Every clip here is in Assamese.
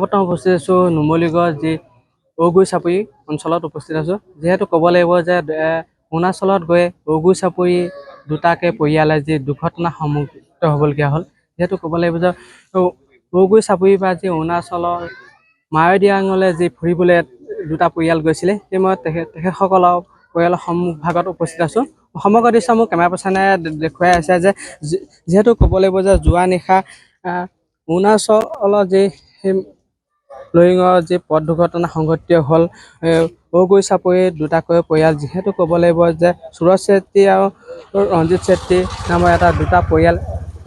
বৰ্তমান উপস্থিত আছোঁ নুমলীগড় যি ঔগুৰি চাপৰি অঞ্চলত উপস্থিত আছোঁ। যিহেতু ক'ব লাগিব যে অৰুণাচলত গৈ ঔগুৰি চাপৰি দুটাকে পৰিয়ালে যি দুৰ্ঘটনাৰ সন্মুখীন হ'বলগীয়া হ'ল। যিহেতু ক'ব লাগিব যে ঔগুৰি চাপৰিৰ পৰা যি অৰুণাচলৰ মায়'ডিয়াঙলৈ যি ফুৰিবলৈ দুটা পৰিয়াল গৈছিলে, সেই সময়ত তেখেতসকলৰ পৰিয়ালৰ সন্মুখভাগত উপস্থিত আছোঁ। সমগ্ৰ দৃশ্য মোক কেমেৰা পাৰ্চনে দেখুৱাই আছে যে যিহেতু ক'ব লাগিব যে যোৱা নিশা অৰুণাচলৰ যি লৰিঙৰ যি পথ দুৰ্ঘটনা সংঘটিত হ'ল ঔগুৰি চাপৰিৰ দুটাকৈ পৰিয়াল। যিহেতু ক'ব লাগিব যে সুৰজ চেত্ৰী আৰু ৰঞ্জিত চেত্ৰী নামৰ দুটা পৰিয়াল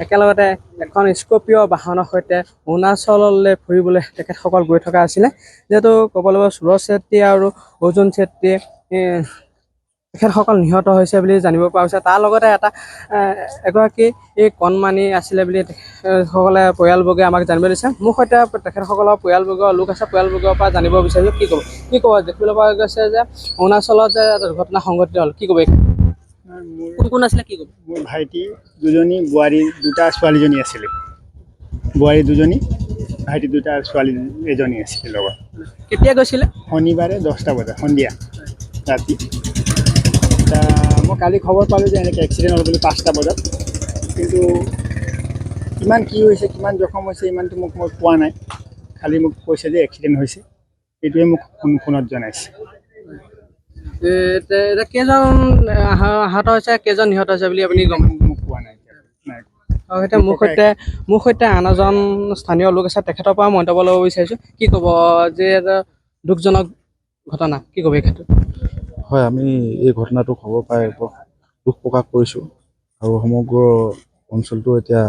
একেলগতে এখন স্কৰ্পিঅ' বাহনৰ সৈতে অৰুণাচললৈ ফুৰিবলৈ তেখেতসকল গৈ থকা আছিলে। যিহেতু ক'ব লাগিব সুৰজ চেত্ৰী আৰু অৰ্জুন চেত্ৰী তেখেতসকল নিহত হৈছে বুলি জানিব পৰা হৈছে। তাৰ লগতে এগৰাকী কণমানি আছিলে বুলি তেখেতসকলে পৰিয়ালবৰ্গে আমাক জানিব দিছে। মোৰ সৈতে তেখেতসকলৰ পৰিয়ালবৰ্গৰ লোক আছে, পৰিয়ালবৰ্গৰ পৰা জানিব বিচাৰিছোঁ কি ক'ব দেখিবলৈ পোৱা গৈছে যে অৰুণাচলত যে দুৰ্ঘটনা সংঘটিত হ'ল, কি ক'ব? কোন আছিলে কি ক'ব? মোৰ ভাইটি দুজনী, বোৱাৰী দুটা, ছোৱালীজনী আছিলে। বোৱাৰী দুজনী, ভাইটি দুটা, ছোৱালী এজনী আছিলে লগত। কেতিয়া গৈছিলে? শনিবাৰে 10টা বজাত সন্ধিয়া ৰাতি। মই কালি খবৰ পালোঁ যে এনেকৈ এক্সিডেণ্ট হ'ল বুলি 5টা বজাত, কিন্তু কিমান কি হৈছে, কিমান জখম হৈছে ইমানটো মই পোৱা নাই। খালি মোক কৈছে যে এক্সিডেণ্ট হৈছে, এইটোৱে মোক ফোনত জনাইছে। কেইজন আহত হৈছে, কেইজন নিহত হৈছে বুলি আপুনি গম মোক পোৱা নাই। মোৰ সৈতে আন এজন স্থানীয় লোক আছে, তেখেতৰ পৰা মন্তব্য ল'ব বিচাৰিছোঁ। কি ক'ব যে দুখজনক ঘটনা, কি ক'ব এই ক্ষেত্ৰত? হয়, আমি এই ঘটনাটো খবৰ পাই দুখ প্ৰকাশ কৰিছোঁ আৰু সমগ্ৰ অঞ্চলটো এতিয়া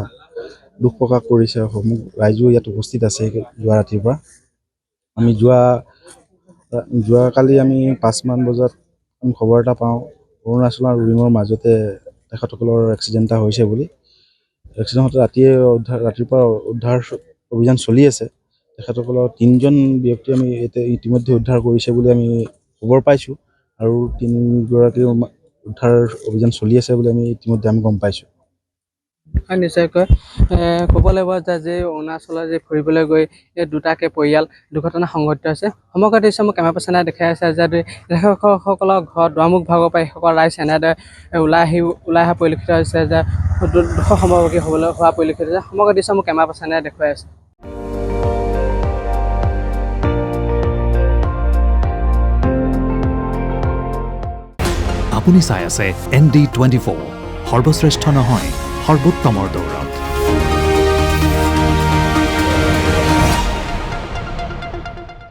দুখ প্ৰকাশ কৰিছে। ৰাইজো ইয়াত উপস্থিত আছে যোৱা ৰাতিৰ পৰা। আমি যোৱাকালি আমি 5মান বজাত খবৰ এটা পাওঁ অৰুণাচল আৰু লৰিঙৰ মাজতে তেখেতসকলৰ এক্সিডেণ্ট এটা হৈছে বুলি। এক্সিডেণ্ট ৰাতিৰ পৰা উদ্ধাৰ অভিযান চলি আছে। তেখেতসকলৰ 3জন ব্যক্তি আমি ইতিমধ্যে উদ্ধাৰ কৰিছে বুলি আমি খবৰ পাইছোঁ আৰু 3গৰাকী উদ্ধাৰ অভিযান চলি আছে বুলি আমি ইতিমধ্যে গম পাইছোঁ। হয়, নিশ্চয়কৈ ক'ব লাগিব যে অৰুণাচলত যে ফুৰিবলৈ গৈ এই দুটাকে পৰিয়াল দুৰ্ঘটনা সংঘটিত হৈছে। সমগ্ৰ দৃশ্য মোক কেমেৰা পাৰ্চনে দেখাই আছে যে তেখেতসকলৰ ঘৰ দুৱাৰমুখ ভাগৰ পৰা এইসকল ৰাইজ এনেদৰে ওলাই অহা পৰিলক্ষিত হৈছে যে দুখ সমভাগী হ'বলৈ হোৱা পৰিলক্ষিত হৈছে। সমগ্ৰ দৃশ্য মোক কেমেৰা পাৰ্চনে দেখুৱাই আছে। আপুনি চাই আছে ND24, সৰ্বশ্ৰেষ্ঠ নহয় সৰ্বোত্তমৰ দৌৰত।